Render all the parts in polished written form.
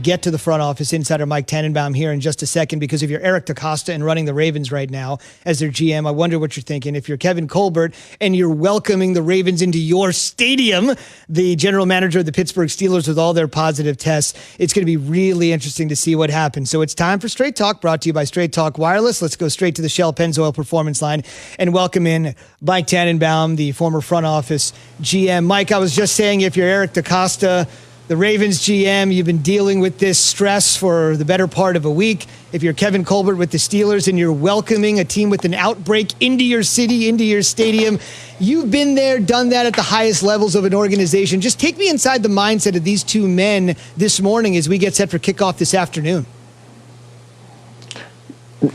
get to the front office insider Mike Tannenbaum here in just a second, because if you're Eric DeCosta and running the Ravens right now as their GM, I wonder what you're thinking. If you're Kevin Colbert and you're welcoming the Ravens into your stadium, the general manager of the Pittsburgh Steelers with all their positive tests, it's going to be really interesting to see what happens. So it's time for Straight Talk, brought to you by Straight Talk Wireless. Let's go straight to the Shell Pennzoil Performance Line and welcome in Mike Tannenbaum, the former front office GM. Mike, I was just saying, if you're Eric DeCosta, the Ravens GM, you've been dealing with this stress for the better part of a week. If you're Kevin Colbert with the Steelers and you're welcoming a team with an outbreak into your city, into your stadium, you've been there, done that at the highest levels of an organization. Just take me inside the mindset of these two men this morning as we get set for kickoff this afternoon.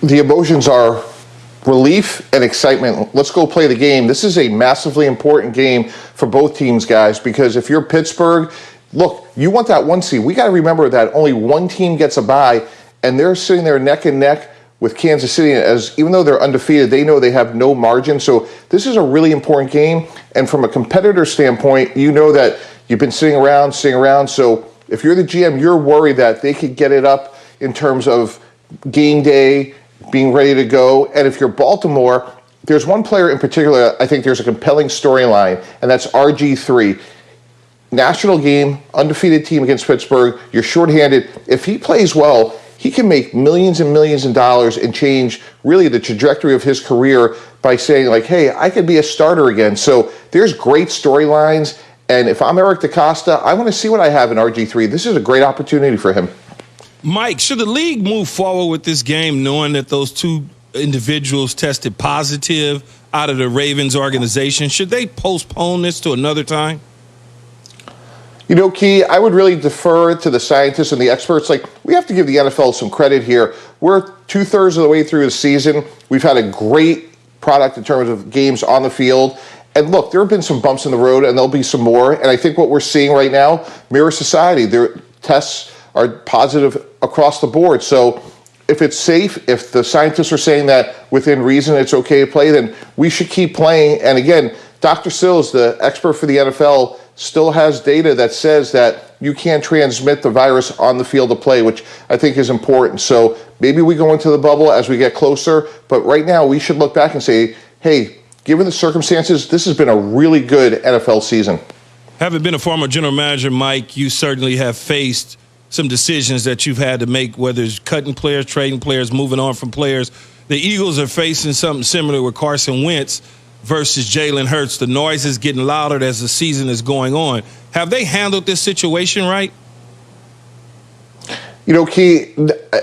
The emotions are relief and excitement. Let's go play the game. This is a massively important game for both teams, guys, because if you're Pittsburgh, look, you want that one seed. We got to remember that only one team gets a bye, and they're sitting there neck and neck with Kansas City. As even though they're undefeated, they know they have no margin. So this is a really important game. And from a competitor standpoint, you know that you've been sitting around. So if you're the GM, you're worried that they could get it up in terms of game day, being ready to go. And if you're Baltimore, there's one player in particular, I think there's a compelling storyline, and that's RG3. National game, undefeated team against Pittsburgh. You're shorthanded. If he plays well, he can make millions and millions of dollars and change really the trajectory of his career by saying, like, hey, I could be a starter again. So there's great storylines. And if I'm Eric DeCosta, I want to see what I have in RG3. This is a great opportunity for him. Mike, should the league move forward with this game knowing that those two individuals tested positive out of the Ravens organization? Should they postpone this to another time? You know, Key, I would really defer to the scientists and the experts. Like, we have to give the NFL some credit here. We're 2/3 of the way through the season. We've had a great product in terms of games on the field. And look, there have been some bumps in the road, and there'll be some more. And I think what we're seeing right now mirrors society. Their tests are positive across the board. So if it's safe, if the scientists are saying that within reason it's okay to play, then we should keep playing. And again, Dr. Sills, the expert for the NFL, still has data that says that you can't transmit the virus on the field of play, which I think is important. So maybe we go into the bubble as we get closer, but right now we should look back and say, hey, given the circumstances, this has been a really good NFL season. Having been a former general manager, Mike, you certainly have faced some decisions that you've had to make, whether it's cutting players, trading players, moving on from players. The Eagles are facing something similar with Carson Wentz versus Jalen Hurts. The noise is getting louder as the season is going on. Have they handled this situation right? You know, Key,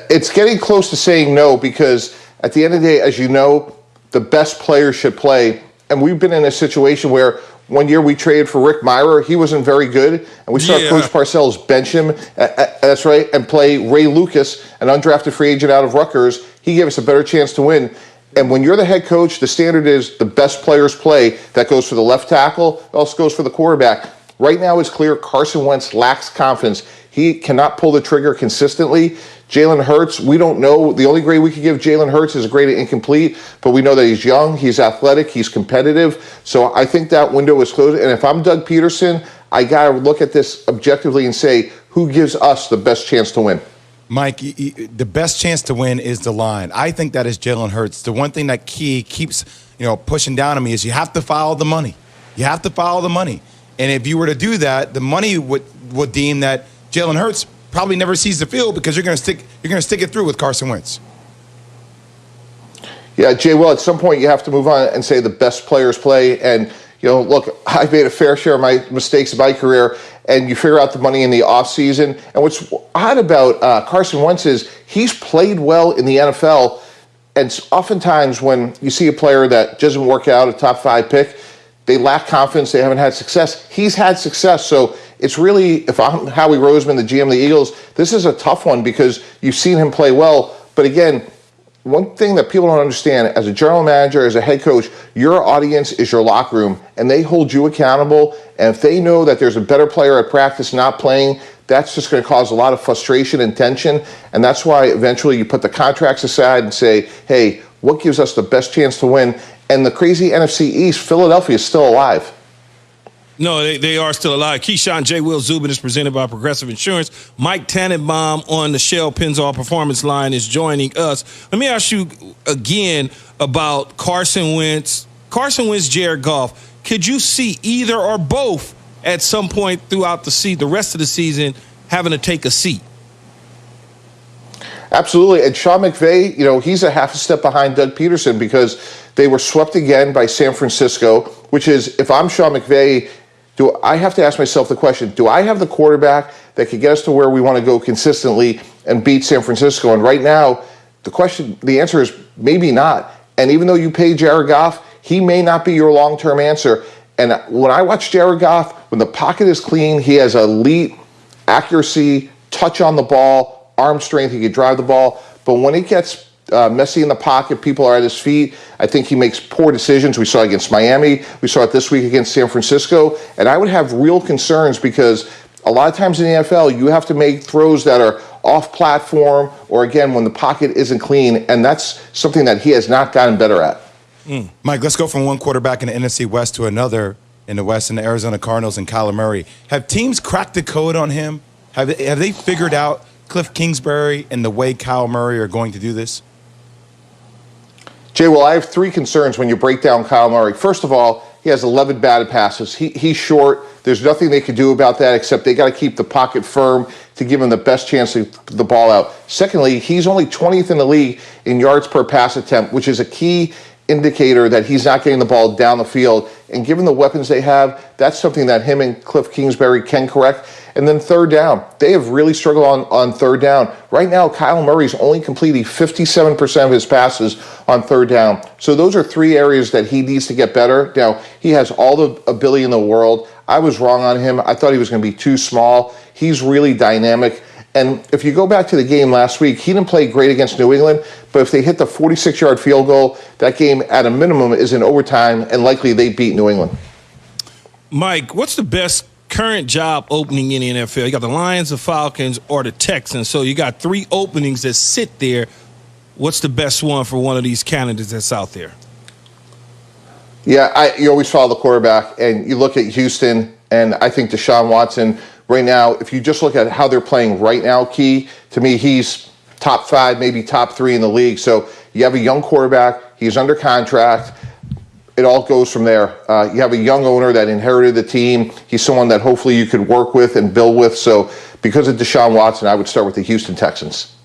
it's getting close to saying no, because at the end of the day, as you know, the best players should play. And we've been in a situation where one year we traded for Rick Mirer. He wasn't very good. And we saw Coach Parcells bench him, that's right, and play Ray Lucas, an undrafted free agent out of Rutgers. He gave us a better chance to win. And when you're the head coach, the standard is the best players play. That goes for the left tackle. It also goes for the quarterback. Right now it's clear Carson Wentz lacks confidence. He cannot pull the trigger consistently. Jalen Hurts, we don't know. The only grade we could give Jalen Hurts is a grade of incomplete, but we know that he's young, he's athletic, he's competitive. So I think that window is closed. And if I'm Doug Peterson, I got to look at this objectively and say, who gives us the best chance to win? Mike, the best chance to win is the line. I think that is Jalen Hurts. The one thing that keeps pushing down on me is you have to follow the money. You have to follow the money. And if you were to do that, the money would deem that Jalen Hurts probably never sees the field because you're going to stick it through with Carson Wentz. Yeah, Jay, well, at some point you have to move on and say the best players play. And, look, I've made a fair share of my mistakes in my career, and you figure out the money in the offseason. And what's odd about Carson Wentz is he's played well in the NFL, and oftentimes when you see a player that doesn't work out, a top 5 pick, they lack confidence, they haven't had success. He's had success, so it's really, if I'm Howie Roseman, the GM of the Eagles, this is a tough one because you've seen him play well. But again, one thing that people don't understand, as a general manager, as a head coach, your audience is your locker room, and they hold you accountable. And if they know that there's a better player at practice not playing, that's just going to cause a lot of frustration and tension. And that's why eventually you put the contracts aside and say, hey, what gives us the best chance to win? And the crazy NFC East, Philadelphia is still alive. No, they are still alive. Keyshawn J. Will Zubin is presented by Progressive Insurance. Mike Tannenbaum on the Shell Pennzoil Performance line is joining us. Let me ask you again about Carson Wentz, Jared Goff. Could you see either or both at some point throughout the rest of the season, having to take a seat? Absolutely. And Sean McVay, he's a half a step behind Doug Peterson because they were swept again by San Francisco, which is, if I'm Sean McVay, I have to ask myself the question, do I have the quarterback that could get us to where we want to go consistently and beat San Francisco? And right now, the answer is maybe not. And even though you pay Jared Goff, he may not be your long-term answer. And when I watch Jared Goff, when the pocket is clean, he has elite accuracy, touch on the ball, arm strength, he can drive the ball. But when it gets messy in the pocket, people are at his feet, I think he makes poor decisions. We saw it against Miami. We saw it this week against San Francisco. And I would have real concerns because a lot of times in the NFL, you have to make throws that are off platform or, again, when the pocket isn't clean. And that's something that he has not gotten better at. Mike, let's go from one quarterback in the NFC West to another in the West, in the Arizona Cardinals and Kyler Murray. Have teams cracked the code on him? Have they figured out Cliff Kingsbury and the way Kyler Murray are going to do this? Jay, well, I have three concerns when you break down Kyler Murray. First of all, he has 11 batted passes. He's short. There's nothing they can do about that except they got to keep the pocket firm to give him the best chance to get the ball out. Secondly, he's only 20th in the league in yards per pass attempt, which is a key indicator that he's not getting the ball down the field. And given the weapons they have, that's something that him and Cliff Kingsbury can correct. And then third down. They have really struggled on third down. Right now, Kyler Murray's only completing 57% of his passes on third down. So those are three areas that he needs to get better. Now, he has all the ability in the world. I was wrong on him. I thought he was going to be too small. He's really dynamic. And if you go back to the game last week, he didn't play great against New England, but if they hit the 46-yard field goal, that game at a minimum is in overtime, and likely they beat New England. Mike, what's the best current job opening in the NFL? You got the Lions, the Falcons, or the Texans. So you got three openings that sit there. What's the best one for one of these candidates that's out there? Yeah, you always follow the quarterback, and you look at Houston, and I think Deshaun Watson right now, if you just look at how they're playing right now, Key, to me, he's top 5, maybe top 3 in the league. So you have a young quarterback. He's under contract. It all goes from there. You have a young owner that inherited the team. He's someone that hopefully you could work with and build with. So because of Deshaun Watson, I would start with the Houston Texans.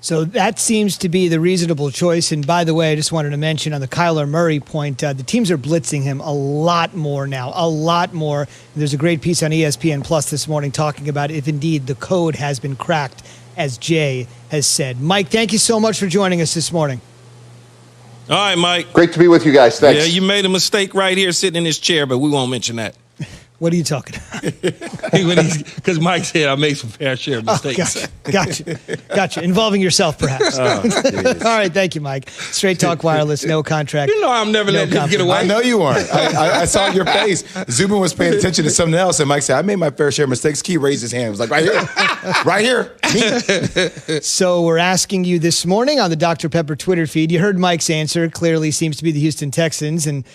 So that seems to be the reasonable choice. And by the way, I just wanted to mention on the Kyler Murray point, the teams are blitzing him a lot more now, a lot more. There's a great piece on ESPN Plus this morning talking about if indeed the code has been cracked, as Jay has said. Mike, thank you so much for joining us this morning. All right, Mike. Great to be with you guys. Thanks. Yeah, you made a mistake right here sitting in this chair, but we won't mention that. What are you talking about? Because Mike said I made some fair share of mistakes. Gotcha. Involving yourself, perhaps. All right, thank you, Mike. Straight Talk Wireless, no contract. You know I'm never letting this get away. I know you aren't. I saw your face. Zubin was paying attention to something else, and Mike said, I made my fair share of mistakes. Key raised his hand. He was like, right here. Right here. Me. So we're asking you this morning on the Dr. Pepper Twitter feed. You heard Mike's answer. Clearly seems to be the Houston Texans, and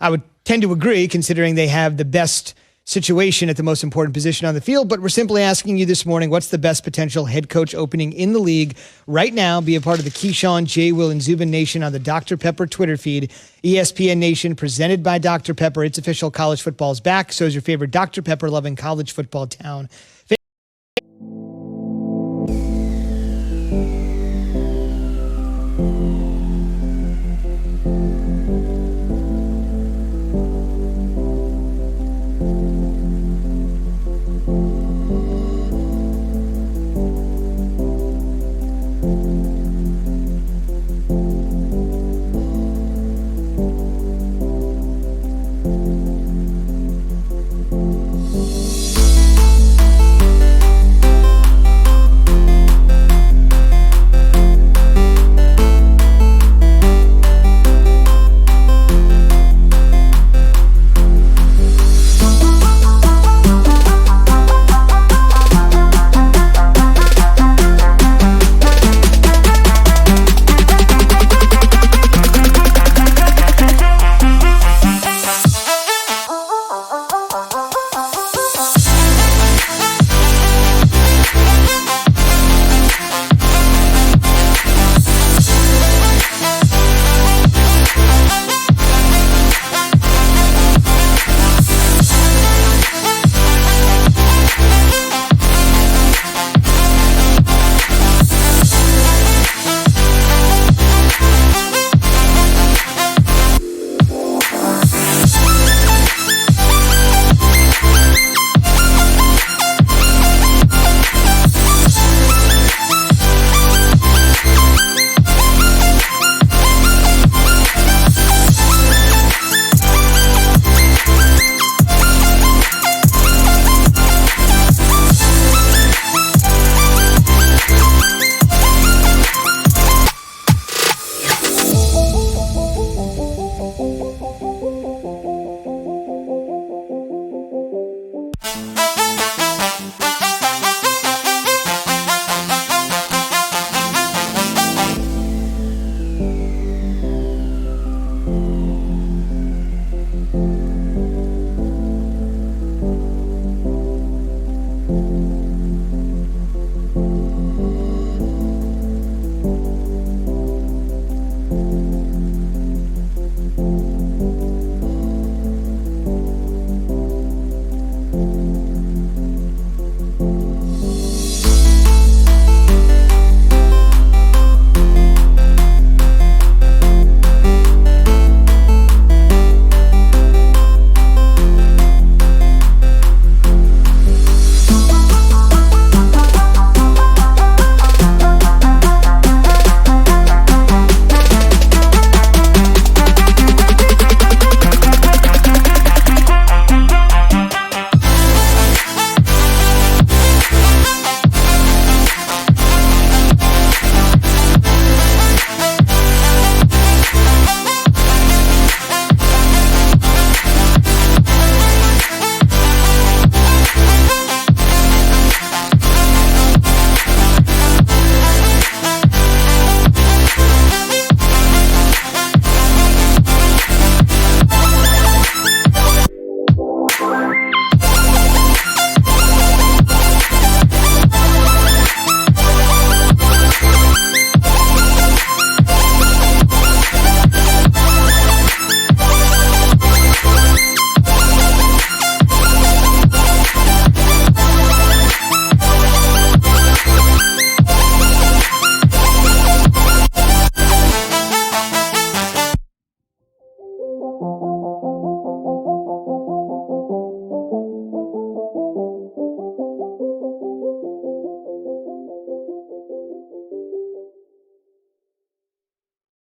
I would tend to agree considering they have the best situation at the most important position on the field, but we're simply asking you this morning, what's the best potential head coach opening in the league right now? Be a part of the Keyshawn, J. Will, and Zubin Nation on the Dr. Pepper Twitter feed. ESPN Nation, presented by Dr. Pepper. It's official. College football is back. So is your favorite Dr. Pepper-loving college football town.